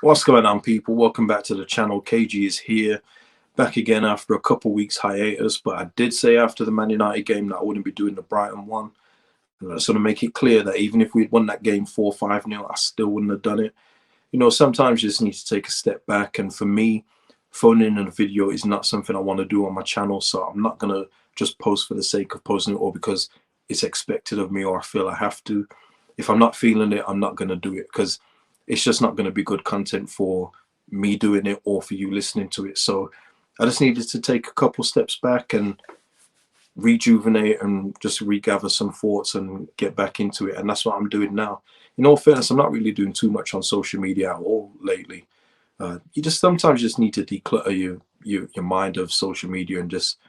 What's going on, people? Welcome back to the channel. KG is here, back again after a couple weeks hiatus, but I did say after the Man United game that I wouldn't be doing the Brighton one. And I sort of make it clear that even if we'd won that game 4-5-0, I still wouldn't have done it. You know, sometimes you just need to take a step back, and for me, phoning in a video is not something I want to do on my channel, so I'm not going to just post for the sake of posting it or because it's expected of me or I feel I have to. If I'm not feeling it, I'm not going to do it, because it's just not going to be good content for me doing it or for you listening to it. So I just needed to take a couple steps back and rejuvenate and just regather some thoughts and get back into it. And that's what I'm doing now. In all fairness, I'm not really doing too much on social media at all lately. You just sometimes just need to declutter your mind of social media and just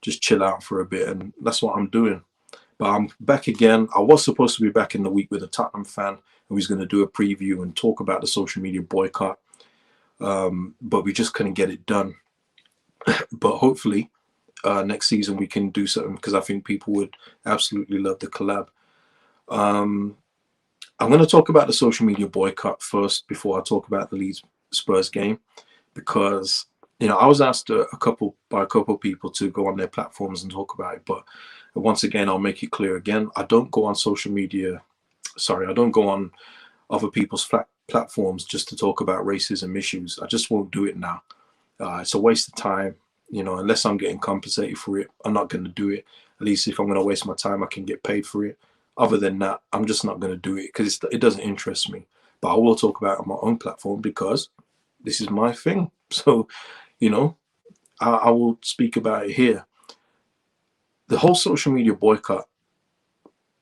chill out for a bit. And that's what I'm doing. But I'm back again. I was supposed to be back in the week with a Tottenham fan who was going to do a preview and talk about the social media boycott. But we just couldn't get it done. But hopefully next season we can do something, because I think people would absolutely love the collab. I'm going to talk about the social media boycott first before I talk about the Leeds Spurs game, because I was asked by a couple of people to go on their platforms and talk about it. But once again, I'll make it clear again, I don't go on social media. Sorry, I don't go on other people's platforms just to talk about racism issues. I just won't do it now. It's a waste of time. Unless I'm getting compensated for it, I'm not going to do it. At least if I'm going to waste my time, I can get paid for it. Other than that, I'm just not going to do it because it doesn't interest me. But I will talk about it on my own platform because this is my thing. So, I will speak about it here. The whole social media boycott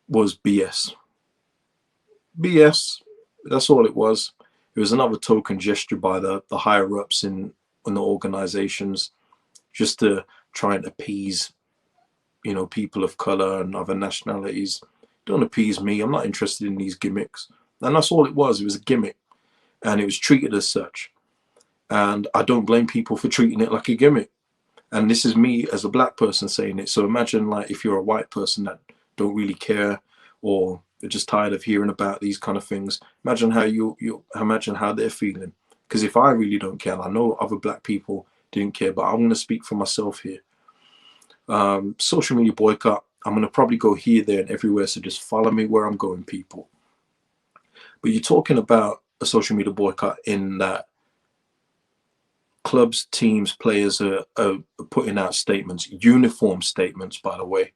was BS. BS. That's all it was. It was another token gesture by the higher ups in the organizations, just to try and appease, people of color and other nationalities. Don't appease me. I'm not interested in these gimmicks. And that's all it was. It was a gimmick, and it was treated as such. And I don't blame people for treating it like a gimmick. And this is me as a black person saying it. So imagine, like, if you're a white person that don't really care, or they're just tired of hearing about these kind of things. Imagine how imagine how they're feeling. Because if I really don't care, and I know other black people didn't care, but I'm going to speak for myself here. Social media boycott, I'm going to probably go here, there, and everywhere. So just follow me where I'm going, people. But you're talking about a social media boycott in that clubs, teams, players are putting out statements, uniform statements, by the way. It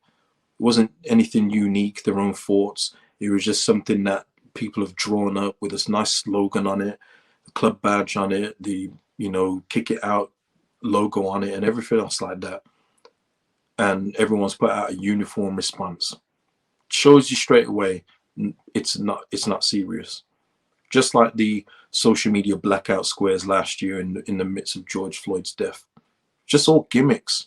wasn't anything unique, their own thoughts. It was just something that people have drawn up with this nice slogan on it, the club badge on it, the, kick it out logo on it, and everything else like that. And everyone's put out a uniform response. Shows you straight away it's not serious. Just like the social media blackout squares last year in the midst of George Floyd's death. Just all gimmicks.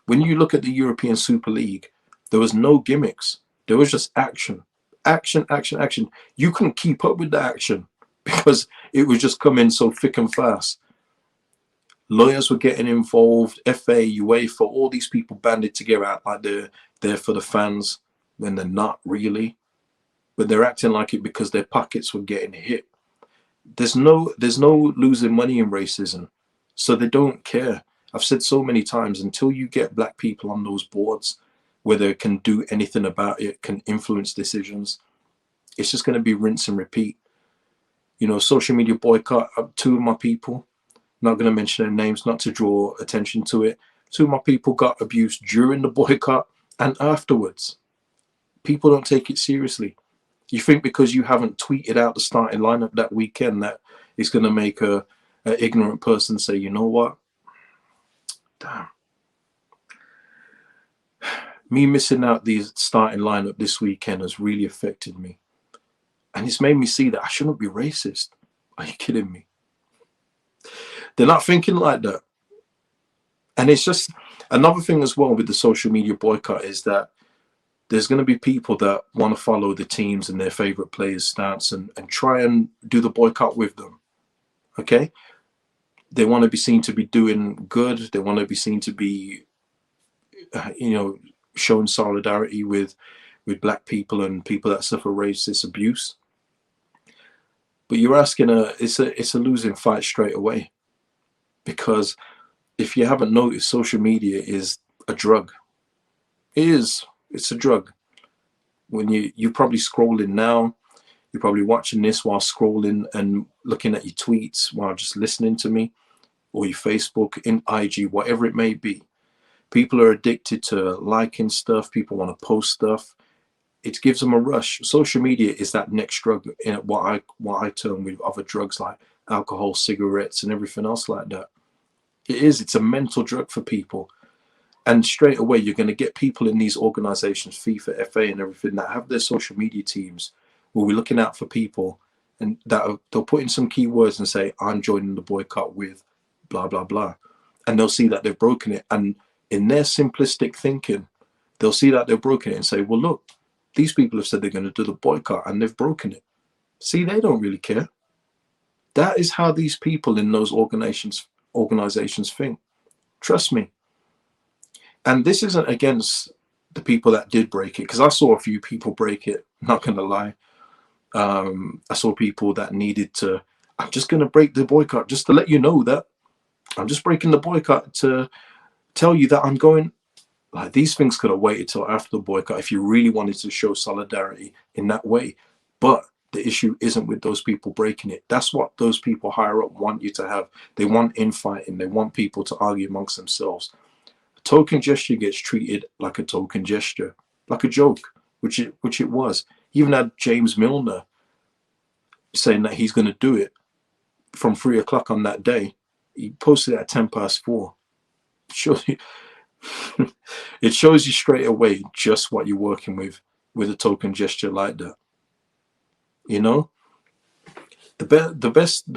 When you look at the European Super League, there was no gimmicks. There was just action. Action, action, action. You couldn't keep up with the action because it was just coming so thick and fast. Lawyers were getting involved, FA, UEFA, all these people banded together out like they're there for the fans when they're not really. But they're acting like it because their pockets were getting hit. There's no losing money in racism, so they don't care. I've said so many times, until you get black people on those boards where they can do anything about it, can influence decisions, it's just going to be rinse and repeat. Social media boycott, two of my people, not going to mention their names, not to draw attention to it, two of my people got abused during the boycott and afterwards. People don't take it seriously. You think because you haven't tweeted out the starting lineup that weekend that it's going to make an ignorant person say, you know what? Damn. Me missing out the starting lineup this weekend has really affected me. And it's made me see that I shouldn't be racist. Are you kidding me? They're not thinking like that. And it's just another thing as well with the social media boycott is that there's going to be people that want to follow the teams and their favorite players' stance and try and do the boycott with them. Okay? They want to be seen to be doing good. They want to be seen to be, showing solidarity with black people and people that suffer racist abuse. But you're asking it's a losing fight straight away, because if you haven't noticed, social media is a drug. It is. It's a drug. When you're probably scrolling now, you're probably watching this while scrolling and looking at your tweets while just listening to me, or your Facebook, in IG, whatever it may be. People are addicted to liking stuff. People want to post stuff. It gives them a rush. Social media is that next drug in what I term with other drugs like alcohol, cigarettes, and everything else like that. It is. It's a mental drug for people. And straight away, you're going to get people in these organizations, FIFA, FA, and everything, that have their social media teams where we're looking out for people, and they'll put in some keywords and say, I'm joining the boycott with blah, blah, blah. And they'll see that they've broken it. And in their simplistic thinking, they'll see that they've broken it and say, well, look, these people have said they're going to do the boycott and they've broken it. See, they don't really care. That is how these people in those organizations think. Trust me. And this isn't against the people that did break it, because I saw a few people break it, not going to lie. I saw people that needed to, I'm just going to break the boycott just to let you know that I'm just breaking the boycott to tell you that I'm going. Like, these things could have waited till after the boycott if you really wanted to show solidarity in that way. But the issue isn't with those people breaking it. That's what those people higher up want you to have. They want infighting. They want people to argue amongst themselves. A token gesture gets treated like a token gesture, like a joke, which it was. You even had James Milner saying that he's going to do it from 3 o'clock on that day. He posted it at 4:10. It shows you straight away just what you're working with a token gesture like that. You know, the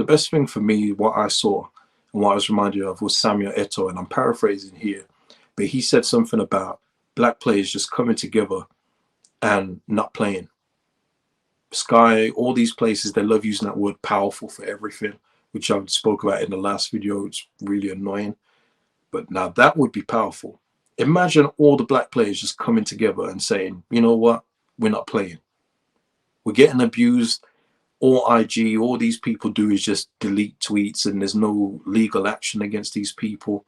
best thing for me, what I saw and what I was reminded of, was Samuel Eto'o, and I'm paraphrasing here, but he said something about black players just coming together and not playing. Sky, all these places, they love using that word powerful for everything, which I spoke about in the last video. It's really annoying. But now that would be powerful. Imagine all the black players just coming together and saying, you know what, we're not playing. We're getting abused. All IG, all these people do is just delete tweets, and there's no legal action against these people.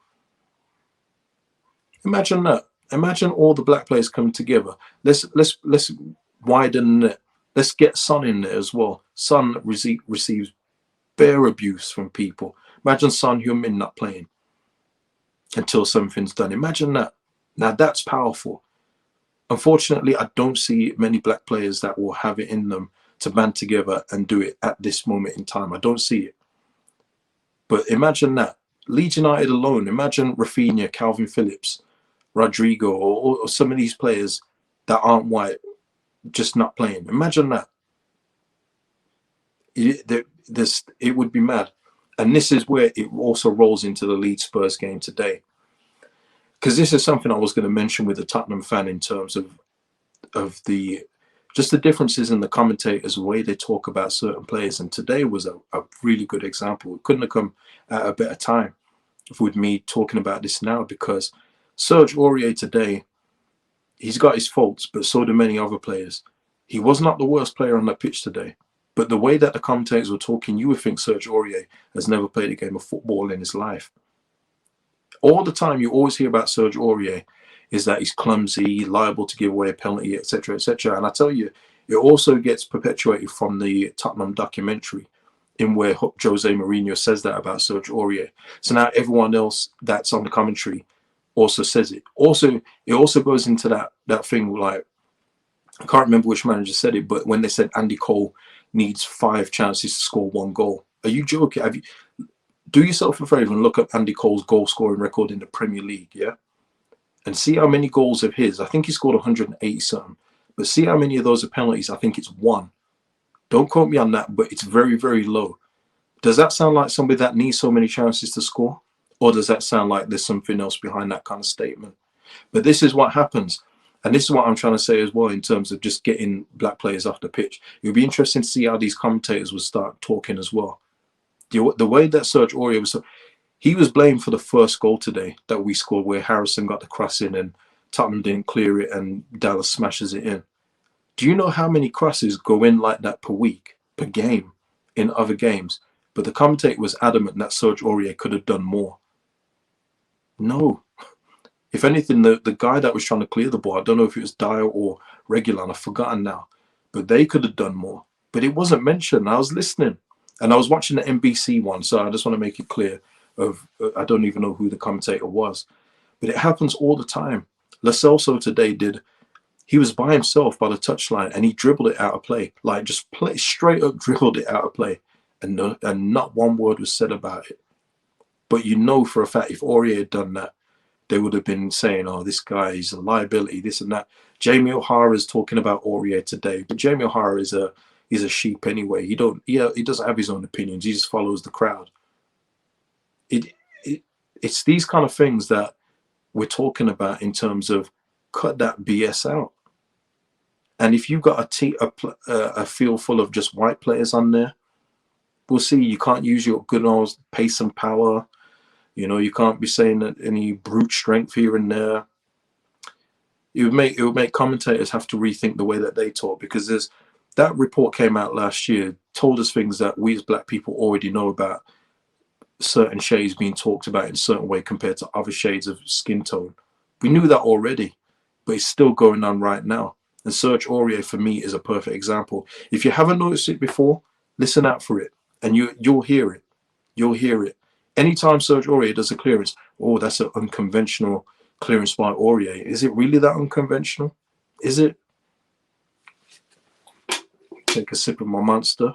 Imagine that. Imagine all the black players coming together. Let's widen it. Let's get Son in there as well. Son receives bare abuse from people. Imagine Son Heung-min not playing until something's done. Imagine that. Now that's powerful. Unfortunately, I don't see many black players that will have it in them to band together and do it at this moment in time. I don't see it. But imagine that. Leeds United alone, imagine Rafinha, Calvin Phillips, Rodrigo, or some of these players that aren't white just not playing. Imagine that. It would be mad. And this is where it also rolls into the Leeds Spurs game today. Because this is something I was going to mention with the Tottenham fan in terms of the differences in the commentators, the way they talk about certain players. And today was a really good example. It couldn't have come at a better time with me talking about this now, because Serge Aurier today, he's got his faults, but so do many other players. He was not the worst player on the pitch today. But the way that the commentators were talking, you would think Serge Aurier has never played a game of football in his life. All the time you always hear about Serge Aurier is that he's clumsy, liable to give away a penalty, etc., etc. And I tell you, it also gets perpetuated from the Tottenham documentary, in where Jose Mourinho says that about Serge Aurier. So now everyone else that's on the commentary also says it. Also, it also goes into that thing, like, I can't remember which manager said it, but when they said Andy Cole needs 5 chances to score 1 goal. Are you joking? Do yourself a favour and look up Andy Cole's goal scoring record in the Premier League, yeah? And see how many goals of his. I think he scored 180 something. But see how many of those are penalties. I think it's 1. Don't quote me on that, but it's very, very low. Does that sound like somebody that needs so many chances to score? Or does that sound like there's something else behind that kind of statement? But this is what happens. And this is what I'm trying to say as well, in terms of just getting black players off the pitch. It would be interesting to see how these commentators would start talking as well. The way that Serge Aurier he was blamed for the first goal today that we scored, where Harrison got the cross in and Tottenham didn't clear it and Dallas smashes it in. Do you know how many crosses go in like that per week, per game? in other games. But the commentator was adamant that Serge Aurier could have done more. No. If anything, the guy that was trying to clear the ball, I don't know if it was Dyer or Regulon, I've forgotten now, but they could have done more. But it wasn't mentioned. I was listening, and I was watching the NBC one, so I just want to make it clear I don't even know who the commentator was. But it happens all the time. Lo Celso today he was by himself by the touchline, and he dribbled it out of play. Like, just straight up dribbled it out of play, and not one word was said about it. But you know for a fact, if Aurier had done that, they would have been saying, oh, this guy is a liability, this and that. Jamie O'Hara is talking about Aurier today, but Jamie O'Hara is a sheep anyway. He doesn't have his own opinions. He just follows the crowd. It's these kind of things that we're talking about in terms of cut that BS out. And if you've got a field full of just white players on there, we'll see. You can't use your good old pace and power. You know, you can't be saying that any brute strength here and there. It would make commentators have to rethink the way that they talk, because that report came out last year, told us things that we as black people already know about certain shades being talked about in a certain way compared to other shades of skin tone. We knew that already, but it's still going on right now. And Serge Aurier, for me, is a perfect example. If you haven't noticed it before, listen out for it, and you'll hear it. You'll hear it. Anytime Serge Aurier does a clearance, oh, that's an unconventional clearance by Aurier. Is it really that unconventional? Is it? Take a sip of my Monster.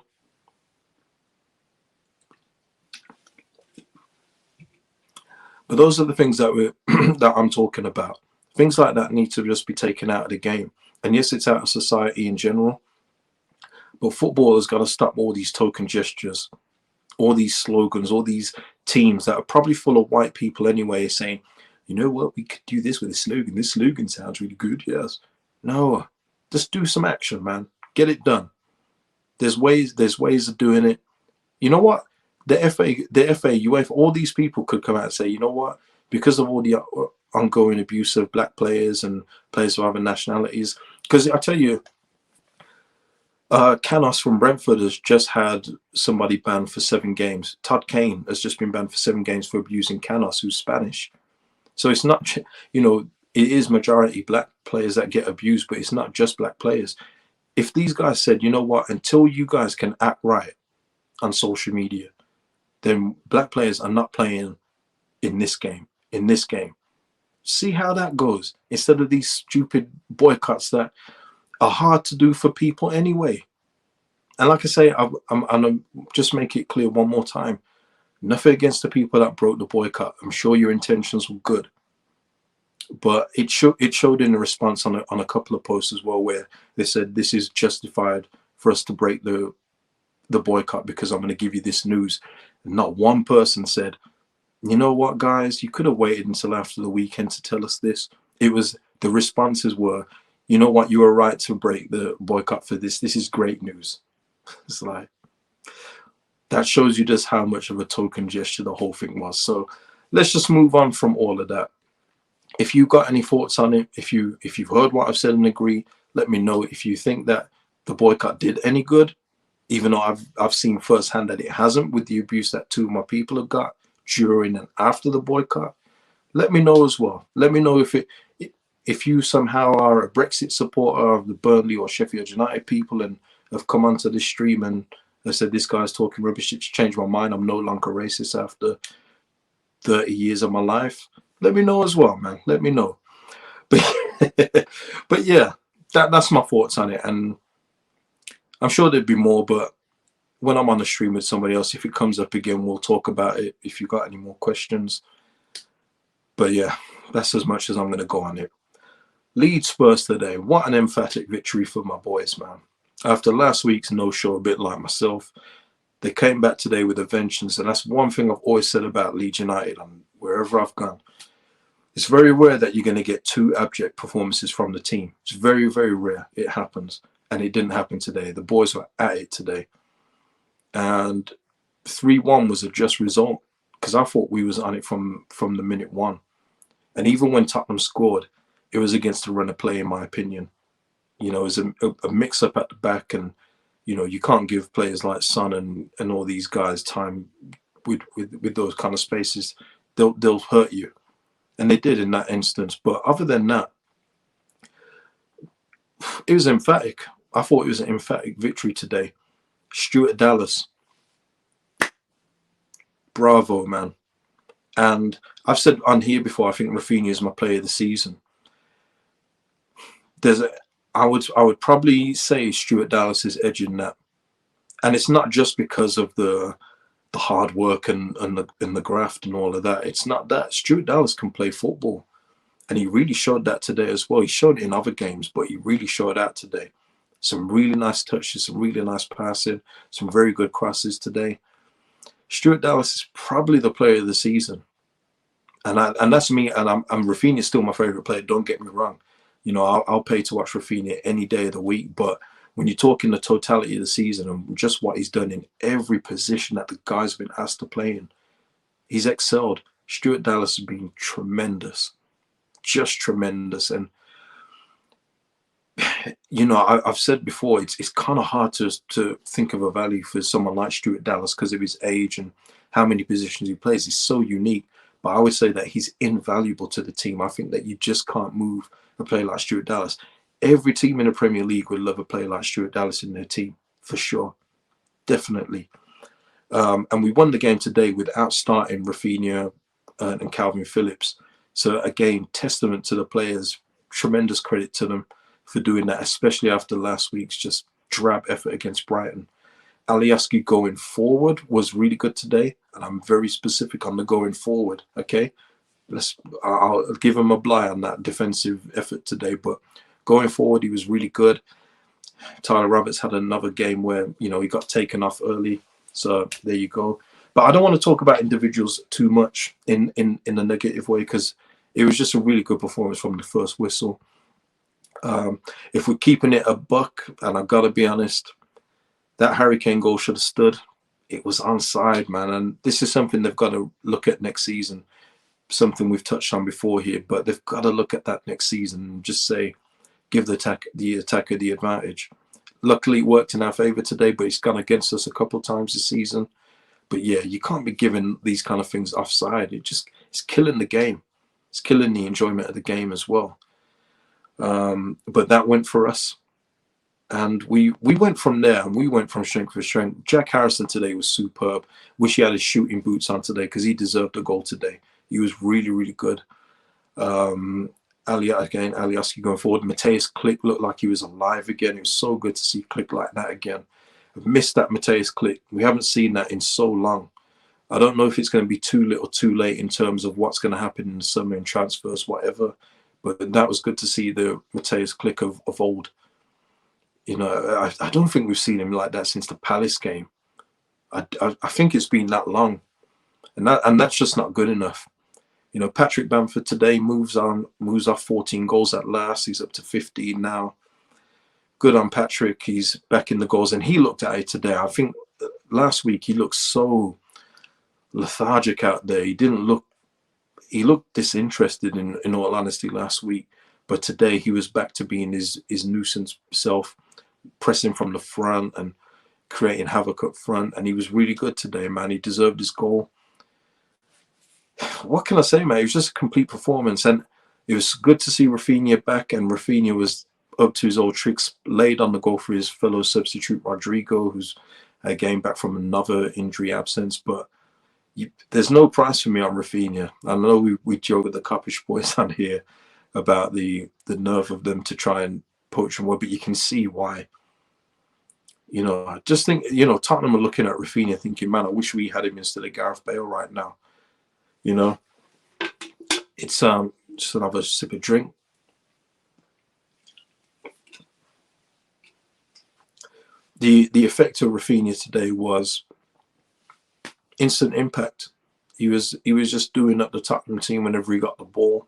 But those are the things that that I'm talking about. Things like that need to just be taken out of the game. And yes, it's out of society in general. But football has got to stop all these token gestures, all these slogans, all these teams that are probably full of white people anyway, saying, you know what, we could do this with a slogan. This slogan sounds really good. Yes. No, just do some action, man. Get it done. There's ways of doing it. You know what? The FA, UEFA, all these people could come out and say, you know what? Because of all the ongoing abuse of black players and players of other nationalities, because I tell you, Canos from Brentford has just had somebody banned for 7 games. Todd Kane has just been banned for 7 games for abusing Canos, who's Spanish. So it's not, you know, it is majority black players that get abused, but it's not just black players. If these guys said, you know what, until you guys can act right on social media, then black players are not playing in this game. See how that goes, instead of these stupid boycotts that are hard to do for people anyway. And like I say, I'm just make it clear one more time, nothing against the people that broke the boycott. I'm sure your intentions were good, but it showed in the response on a couple of posts as well, where they said this is justified for us to break the boycott because I'm going to give you this news. Not one person said, you know what, guys, you could have waited until after the weekend to tell us this. It was, the responses were, you know what, you were right to break the boycott for this. This is great news. It's like, that shows you just how much of a token gesture the whole thing was. So let's just move on from all of that. If you've got any thoughts on it, if you've heard what I've said and agree, let me know. If you think that the boycott did any good, even though I've seen firsthand that it hasn't, with the abuse that 2 of my people have got during and after the boycott, let me know as well. Let me know if you somehow are a Brexit supporter of the Burnley or Sheffield United people and have come onto this stream and I said, this guy's talking rubbish, it's changed my mind, I'm no longer racist after 30 years of my life. Let me know as well, man. Let me know. But yeah, that's my thoughts on it. And I'm sure there'd be more, but when I'm on the stream with somebody else, if it comes up again, we'll talk about it if you've got any more questions. But yeah, that's as much as I'm going to go on it. Leeds Spurs today. What an emphatic victory for my boys, man. After last week's no-show, a bit like myself, they came back today with a vengeance. And that's one thing I've always said about Leeds United and wherever I've gone. It's very rare that you're going to get 2 abject performances from the team. It's very, very rare. It happens. And it didn't happen today. The boys were at it today. And 3-1 was a just result, because I thought we was on it from the minute 1. And even when Tottenham scored, it was against the run of play, in my opinion. You know, it was a mix-up at the back, and You know, you can't give players like Son and all these guys time with those kind of spaces. They'll hurt you, and they did in that instance. But other than that, it was emphatic. I thought it was an emphatic victory today. Stuart Dallas, bravo, man. And I've said on here before, I think Rafinha is my player of the season. I would probably say Stuart Dallas is edging that, and it's not just because of the hard work and the graft and all of that. It's not that. Stuart Dallas can play football, and he really showed that today as well. He showed it in other games, but he really showed out today. Some really nice touches, some really nice passing, some very good crosses today. Stuart Dallas is probably the player of the season, and that's me. And I'm Rafinha still my favorite player. Don't get me wrong. You know, I'll pay to watch Rafinha any day of the week. But when you're talking the totality of the season and just what he's done in every position that the guy's been asked to play in, he's excelled. Stuart Dallas has been tremendous, just tremendous. And you know, I've said before, it's kind of hard to think of a value for someone like Stuart Dallas because of his age and how many positions he plays. He's so unique. But I would say that he's invaluable to the team. I think that you just can't move a player like Stuart Dallas. Every team in the Premier League would love a player like Stuart Dallas in their team, for sure. Definitely. And we won the game today without starting Rafinha and Calvin Phillips. So again, testament to the players. Tremendous credit to them for doing that, especially after last week's just drab effort against Brighton. Alioski going forward was really good today, and I'm very specific on the going forward. Okay, I'll give him a bly on that defensive effort today, but going forward, he was really good. Tyler Roberts had another game where, you know, he got taken off early, so there you go. But I don't want to talk about individuals too much in a negative way because it was just a really good performance from the first whistle. If we're keeping it a buck, and I've got to be honest, that Harry Kane goal should have stood. It was onside, man. And this is something they've got to look at next season. Something we've touched on before here, but they've got to look at that next season and just say, give the attacker the advantage. Luckily, it worked in our favour today, but it's gone against us a couple of times this season. But yeah, you can't be giving these kind of things offside. It's killing the game. It's killing the enjoyment of the game as well. But that went for us. And we went from there, and we went from strength to strength. Jack Harrison today was superb. Wish he had his shooting boots on today because he deserved a goal today. He was really, really good. Alioski going forward. Mateus Click looked like he was alive again. It was so good to see Click like that again. I've missed that Mateus Click. We haven't seen that in so long. I don't know if it's going to be too little too late in terms of what's going to happen in the summer in transfers, whatever. But that was good to see the Mateus Click of old. You know, I don't think we've seen him like that since the Palace game. I think it's been that long. And that's just not good enough. You know, Patrick Bamford today moves off 14 goals at last. He's up to 15 now. Good on Patrick. He's back in the goals, and he looked at it today. I think last week he looked so lethargic out there. He looked disinterested in all honesty last week. But today he was back to being his nuisance self, pressing from the front and creating havoc up front. And he was really good today, man. He deserved his goal. What can I say, man? It was just a complete performance, and it was good to see Rafinha back, and Rafinha was up to his old tricks, laid on the goal for his fellow substitute Rodrigo, who's again back from another injury absence. But there's no price for me on Rafinha. I know we joke with the Coppish boys on here about the nerve of them to try and poach him, but you can see why. You know, I just think, you know, Tottenham are looking at Rafinha thinking, man, I wish we had him instead of Gareth Bale right now. You know, it's just another sip of drink. The effect of Rafinha today was instant impact. He was just doing up the Tottenham team whenever he got the ball,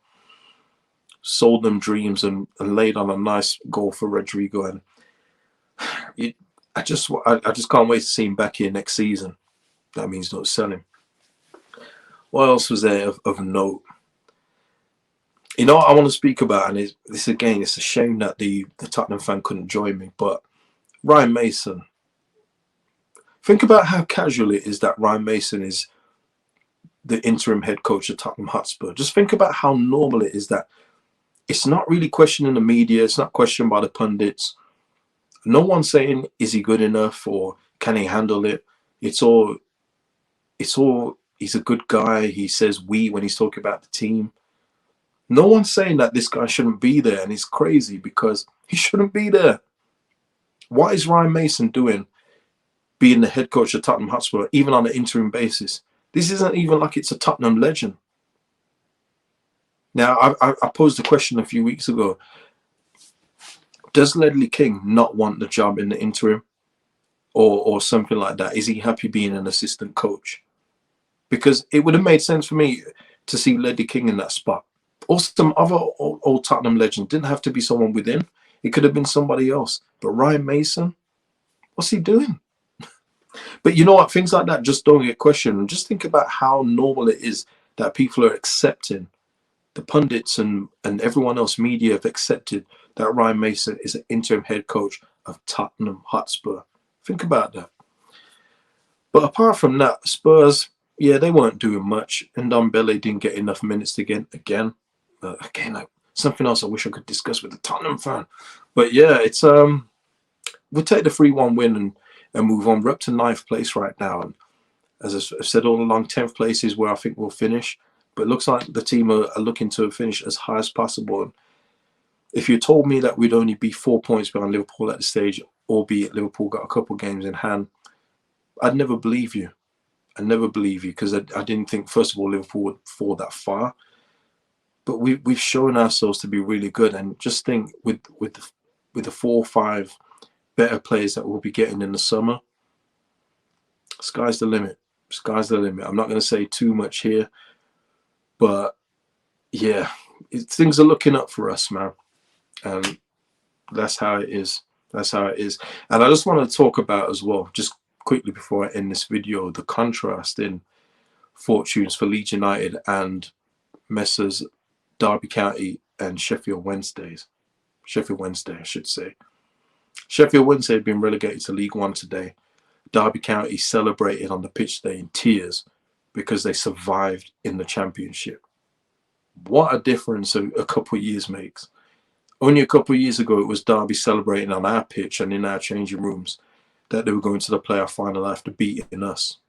sold them dreams, and laid on a nice goal for Rodrigo. And I just can't wait to see him back here next season. That means don't sell him. What else was there of note? You know what I want to speak about, and this again, it's a shame that the Tottenham fan couldn't join me, but Ryan Mason, Think about how casual it is that Ryan Mason is the interim head coach at Tottenham Hotspur. Just think about how normal it is that it's not really questioned in the media. It's not questioned by the pundits. No one's saying, is he good enough or can he handle it? It's all, he's a good guy. He says we when he's talking about the team. No one's saying that this guy shouldn't be there, and it's crazy because he shouldn't be there. What is Ryan Mason doing being the head coach of Tottenham Hotspur, even on an interim basis? This isn't even like it's a Tottenham legend. Now, I posed a question a few weeks ago. Does Ledley King not want the job in the interim or something like that? Is he happy being an assistant coach? Because it would have made sense for me to see Ledley King in that spot. Or some other old Tottenham legend. Didn't have to be someone within. It could have been somebody else. But Ryan Mason, what's he doing? But you know what? Things like that just don't get questioned. And just think about how normal it is that people are accepting. The pundits and everyone else, media, have accepted that Ryan Mason is an interim head coach of Tottenham Hotspur. Think about that. But apart from that, Spurs, yeah, they weren't doing much. And Ndombele didn't get enough minutes to get again. Like, something else I wish I could discuss with a Tottenham fan. But yeah, it's we'll take the 3-1 win and move on. We're up to 9th place right now. And as I've said all along, 10th place is where I think we'll finish. But it looks like the team are looking to finish as high as possible. And if you told me that we'd only be 4 points behind Liverpool at the stage, albeit Liverpool got a couple of games in hand, I'd never believe you. I'd never believe you because I didn't think, first of all, Liverpool would fall that far. But we've shown ourselves to be really good. And just think with the 4 or 5 better players that we'll be getting in the summer, sky's the limit. Sky's the limit. I'm not going to say too much here. But yeah, things are looking up for us, man. And that's how it is. That's how it is. And I just want to talk about as well, just quickly before I end this video, the contrast in fortunes for Leeds United and Messrs Derby County and Sheffield Wednesday, I should say. Sheffield Wednesday have been relegated to League One today. Derby County celebrated on the pitch today in tears because they survived in the Championship. What a difference a couple of years makes. Only a couple of years ago, it was Derby celebrating on our pitch and in our changing rooms that they were going to the playoff final after beating us.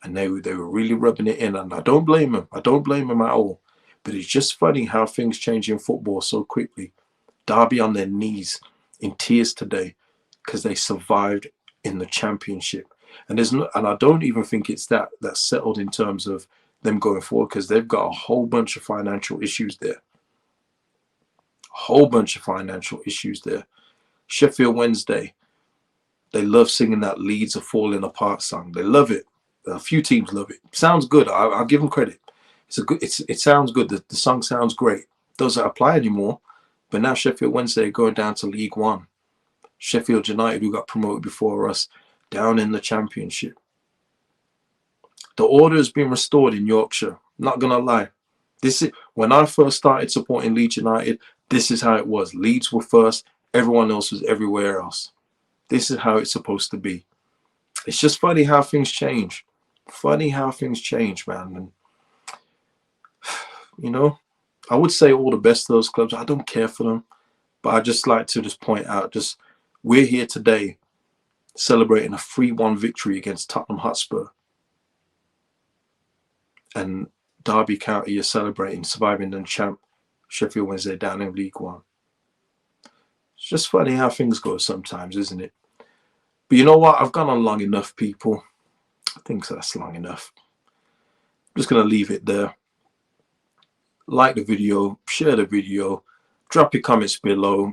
And they were really rubbing it in. And I don't blame them. I don't blame them at all. But it's just funny how things change in football so quickly. Derby on their knees in tears today because they survived in the Championship. And I don't even think it's that's settled in terms of them going forward, because they've got a whole bunch of financial issues there. Sheffield Wednesday, they love singing that Leeds are falling apart song. They love it. A few teams love it. Sounds good. I'll give them credit. It sounds good. The song sounds great. Doesn't apply anymore. But now Sheffield Wednesday are going down to League One. Sheffield United, who got promoted before us, down in the Championship. The order has been restored in Yorkshire. Not gonna lie. This is when I first started supporting Leeds United. This is how it was. Leeds were first. Everyone else was everywhere else. This is how it's supposed to be. It's just funny how things change. Funny how things change, man. And you know, I would say all the best to those clubs. I don't care for them, but I just like to just point out, we're here today celebrating a 3-1 victory against Tottenham Hotspur. And Derby County is celebrating surviving the champ Sheffield Wednesday down in League One. It's just funny how things go sometimes, isn't it? But you know what? I've gone on long enough, people. I think that's long enough. I'm just going to leave it there. Like the video, share the video, drop your comments below.